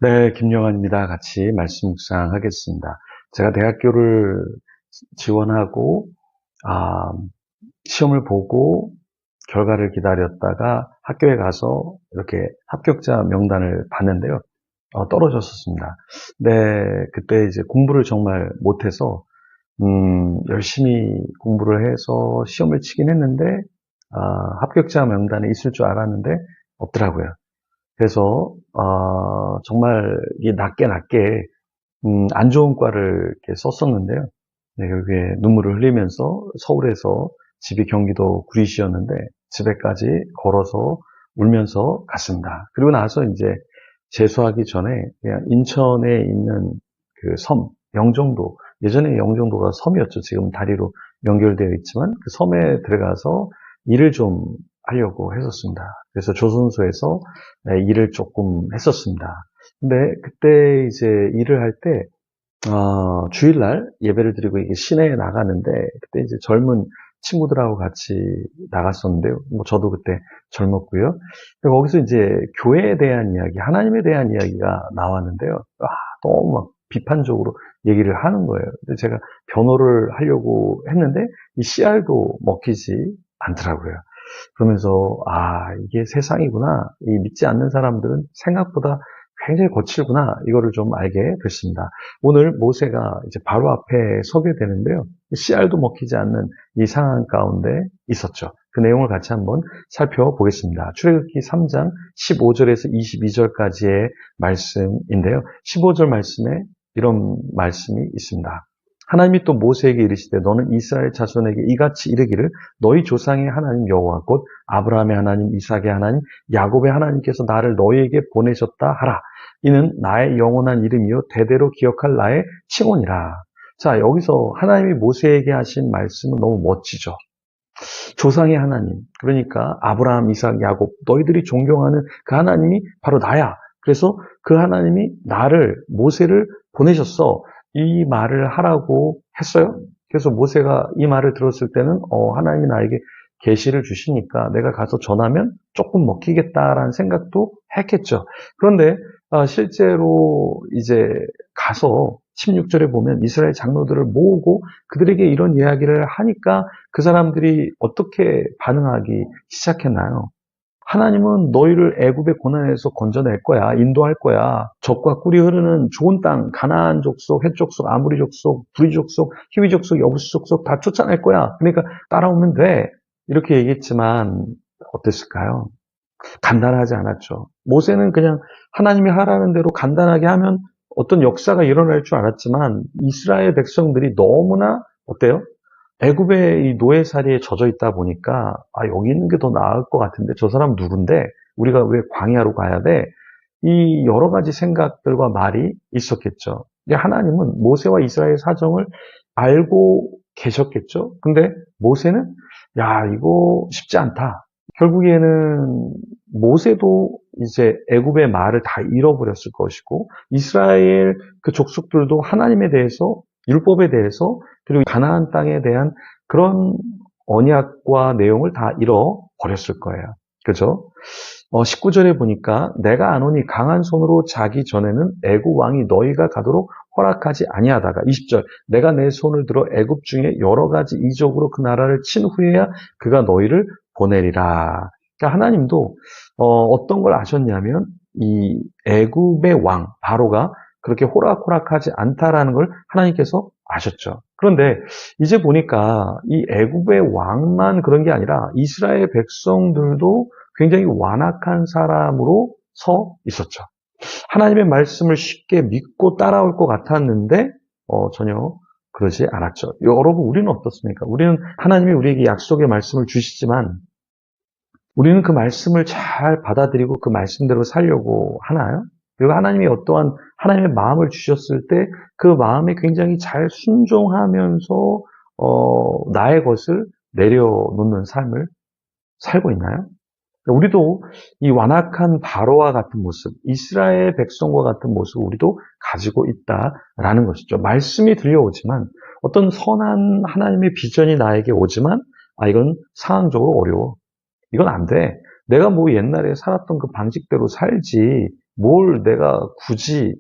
네, 김영환입니다. 같이 말씀 묵상하겠습니다. 제가 대학교를 지원하고, 아, 시험을 보고 결과를 기다렸다가 학교에 가서 이렇게 합격자 명단을 봤는데요. 떨어졌었습니다. 네, 그때 이제 공부를 정말 못해서, 열심히 공부를 해서 시험을 치긴 했는데, 합격자 명단에 있을 줄 알았는데 없더라고요. 그래서 정말 이 낮게 안 좋은 과를 이렇게 썼었는데요. 네, 결국에 눈물을 흘리면서 서울에서 집이 경기도 구리시였는데 집에까지 걸어서 울면서 갔습니다. 그리고 나서 이제 재수하기 전에 그냥 인천에 있는 그 섬, 영종도, 예전에 영종도가 섬이었죠. 지금 다리로 연결되어 있지만 그 섬에 들어가서 일을 좀 하려고 했었습니다. 그래서 조선소에서 일을 조금 했었습니다. 근데 그때 이제 일을 할 때, 주일날 예배를 드리고 이게 시내에 나가는데, 그때 이제 젊은 친구들하고 같이 나갔었는데요. 뭐 저도 그때 젊었고요. 근데 거기서 이제 교회에 대한 이야기, 하나님에 대한 이야기가 나왔는데요. 너무 막 비판적으로 얘기를 하는 거예요. 근데 제가 변호를 하려고 했는데, 이 씨알도 먹히지 않더라고요. 그러면서 이게 세상이구나. 이 믿지 않는 사람들은 생각보다 굉장히 거칠구나. 이거를 좀 알게 됐습니다. 오늘 모세가 이제 바로 앞에 서게 되는데요. 씨알도 먹히지 않는 이 상황 가운데 있었죠. 그 내용을 같이 한번 살펴보겠습니다. 출애굽기 3장 15절에서 22절까지의 말씀인데요. 15절 말씀에 이런 말씀이 있습니다. 하나님이 또 모세에게 이르시되 너는 이스라엘 자손에게 이같이 이르기를 너희 조상의 하나님 여호와 곧 아브라함의 하나님, 이삭의 하나님, 야곱의 하나님께서 나를 너희에게 보내셨다 하라. 이는 나의 영원한 이름이요 대대로 기억할 나의 칭언이라. 자, 여기서 하나님이 모세에게 하신 말씀은 너무 멋지죠. 조상의 하나님, 그러니까 아브라함, 이삭, 야곱, 너희들이 존경하는 그 하나님이 바로 나야. 그래서 그 하나님이 나를, 모세를 보내셨어. 이 말을 하라고 했어요. 그래서 모세가 이 말을 들었을 때는 하나님이 나에게 계시를 주시니까 내가 가서 전하면 조금 먹히겠다라는 생각도 했겠죠. 그런데 실제로 이제 가서 16절에 보면 이스라엘 장로들을 모으고 그들에게 이런 이야기를 하니까 그 사람들이 어떻게 반응하기 시작했나요? 하나님은 너희를 애굽의 고난에서 건져낼 거야. 인도할 거야. 젖과 꿀이 흐르는 좋은 땅, 가나안 족속, 헷 족속, 아무리 족속, 브리 족속, 히위 족속, 여부스 족속 다 쫓아낼 거야. 그러니까 따라오면 돼. 이렇게 얘기했지만 어땠을까요? 간단하지 않았죠. 모세는 그냥 하나님이 하라는 대로 간단하게 하면 어떤 역사가 일어날 줄 알았지만 이스라엘 백성들이 너무나 어때요? 애굽의 이 노예살이에 젖어 있다 보니까 여기 있는 게 더 나을 것 같은데 저 사람 누군데 우리가 왜 광야로 가야 돼? 이 여러 가지 생각들과 말이 있었겠죠. 근데 하나님은 모세와 이스라엘 사정을 알고 계셨겠죠. 근데 모세는 야 이거 쉽지 않다. 결국에는 모세도 이제 애굽의 말을 다 잃어버렸을 것이고 이스라엘 그 족속들도 하나님에 대해서 율법에 대해서 그리고 가나안 땅에 대한 그런 언약과 내용을 다 잃어버렸을 거예요. 그죠? 19절에 보니까 내가 아노니 강한 손으로 자기 전에는 애굽 왕이 너희가 가도록 허락하지 아니하다가 20절 내가 내 손을 들어 애굽 중에 여러 가지 이적으로 그 나라를 친 후에야 그가 너희를 보내리라. 그러니까 하나님도 어떤 걸 아셨냐면 이 애굽의 왕 바로가 그렇게 호락호락하지 않다라는 걸 하나님께서 아셨죠. 그런데 이제 보니까 이 애굽의 왕만 그런 게 아니라 이스라엘 백성들도 굉장히 완악한 사람으로 서 있었죠. 하나님의 말씀을 쉽게 믿고 따라올 것 같았는데 전혀 그러지 않았죠. 여러분 우리는 어떻습니까? 우리는 하나님이 우리에게 약속의 말씀을 주시지만 우리는 그 말씀을 잘 받아들이고 그 말씀대로 살려고 하나요? 그리고 하나님이 어떠한 하나님의 마음을 주셨을 때 그 마음에 굉장히 잘 순종하면서 나의 것을 내려놓는 삶을 살고 있나요? 우리도 이 완악한 바로와 같은 모습, 이스라엘 백성과 같은 모습을 우리도 가지고 있다라는 것이죠. 말씀이 들려오지만 어떤 선한 하나님의 비전이 나에게 오지만 이건 상황적으로 어려워. 이건 안 돼. 내가 뭐 옛날에 살았던 그 방식대로 살지. 뭘 내가 굳이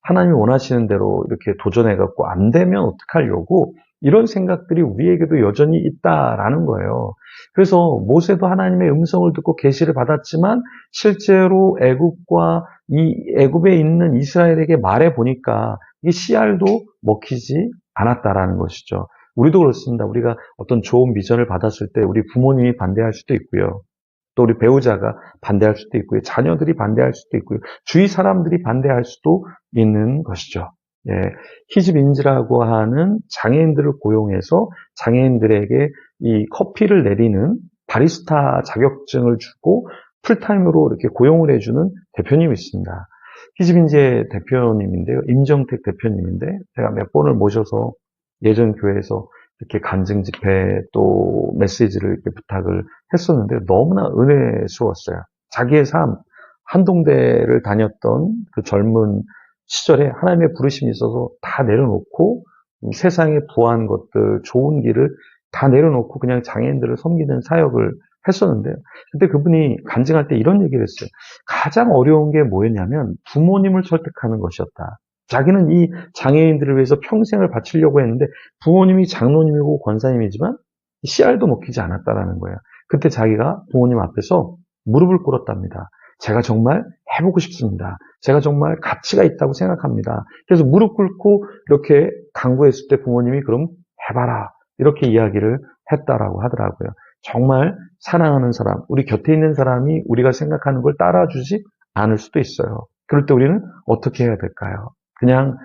하나님이 원하시는 대로 이렇게 도전해갖고 안 되면 어떡하려고 이런 생각들이 우리에게도 여전히 있다라는 거예요. 그래서 모세도 하나님의 음성을 듣고 계시를 받았지만 실제로 애굽과 이 애굽에 있는 이스라엘에게 말해 보니까 이 씨알도 먹히지 않았다라는 것이죠. 우리도 그렇습니다. 우리가 어떤 좋은 비전을 받았을 때 우리 부모님이 반대할 수도 있고요. 또 우리 배우자가 반대할 수도 있고요. 자녀들이 반대할 수도 있고요. 주위 사람들이 반대할 수도 있는 것이죠. 예, 희집인지라고 하는 장애인들을 고용해서 장애인들에게 이 커피를 내리는 바리스타 자격증을 주고 풀타임으로 이렇게 고용을 해주는 대표님이 있습니다. 희집인지의 대표님인데요. 임정택 대표님인데 제가 몇 번을 모셔서 예전 교회에서 이렇게 간증 집회 또 메시지를 이렇게 부탁을 했었는데 너무나 은혜스러웠어요. 자기의 삶, 한동대를 다녔던 그 젊은 시절에 하나님의 부르심이 있어서 다 내려놓고 세상에 부한 것들, 좋은 길을 다 내려놓고 그냥 장애인들을 섬기는 사역을 했었는데요. 근데 그분이 간증할 때 이런 얘기를 했어요. 가장 어려운 게 뭐였냐면 부모님을 설득하는 것이었다. 자기는 이 장애인들을 위해서 평생을 바치려고 했는데 부모님이 장로님이고 권사님이지만 씨알도 먹히지 않았다라는 거예요. 그때 자기가 부모님 앞에서 무릎을 꿇었답니다. 제가 정말 해보고 싶습니다. 제가 정말 가치가 있다고 생각합니다. 그래서 무릎 꿇고 이렇게 강구했을 때 부모님이 그럼 해봐라 이렇게 이야기를 했다라고 하더라고요. 정말 사랑하는 사람, 우리 곁에 있는 사람이 우리가 생각하는 걸 따라주지 않을 수도 있어요. 그럴 때 우리는 어떻게 해야 될까요? 그냥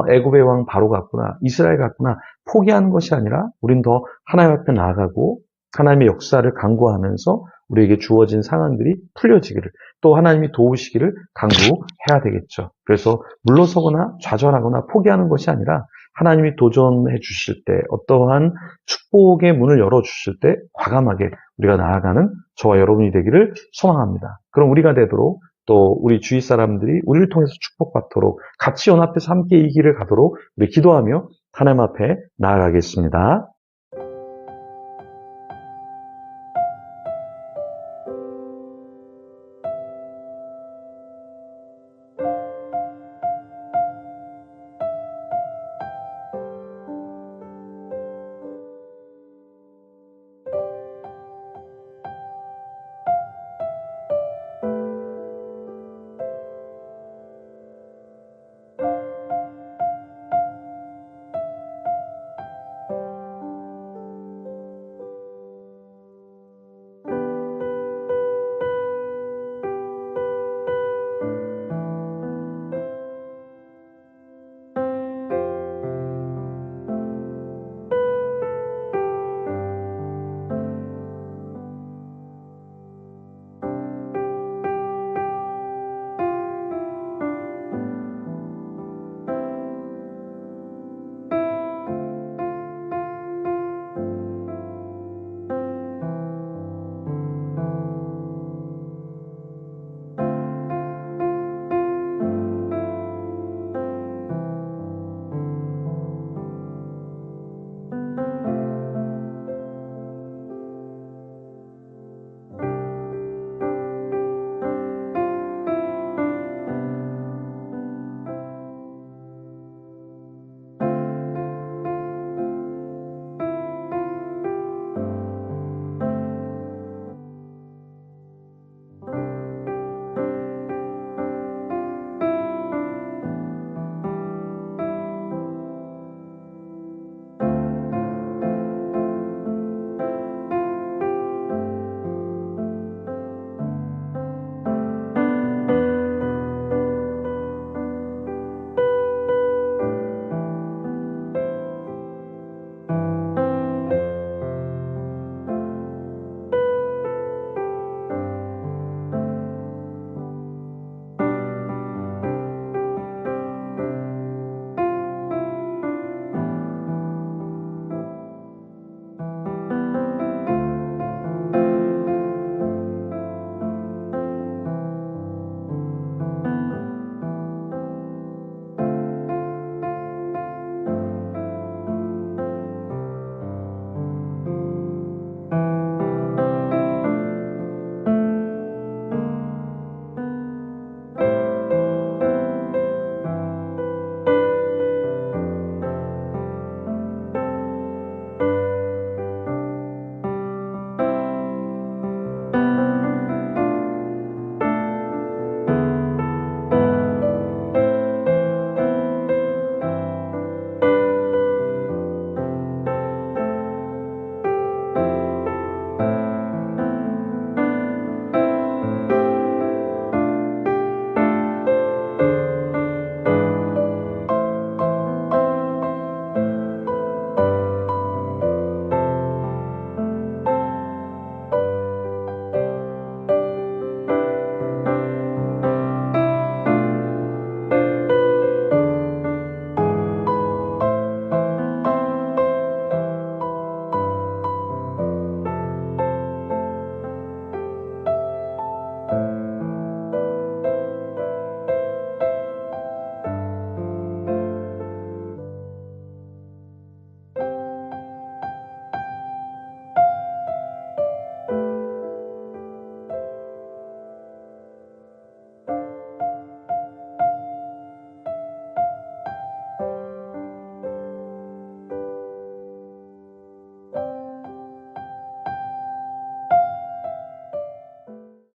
애굽의 왕 바로 같구나, 이스라엘 같구나 포기하는 것이 아니라 우린 더 하나님 앞에 나아가고 하나님의 역사를 간구하면서 우리에게 주어진 상황들이 풀려지기를 또 하나님이 도우시기를 간구해야 되겠죠. 그래서 물러서거나 좌절하거나 포기하는 것이 아니라 하나님이 도전해 주실 때 어떠한 축복의 문을 열어주실 때 과감하게 우리가 나아가는 저와 여러분이 되기를 소망합니다. 그럼 우리가 되도록 또 우리 주위 사람들이 우리를 통해서 축복받도록 같이 연합해서 함께 이 길을 가도록 우리 기도하며 하나님 앞에 나아가겠습니다.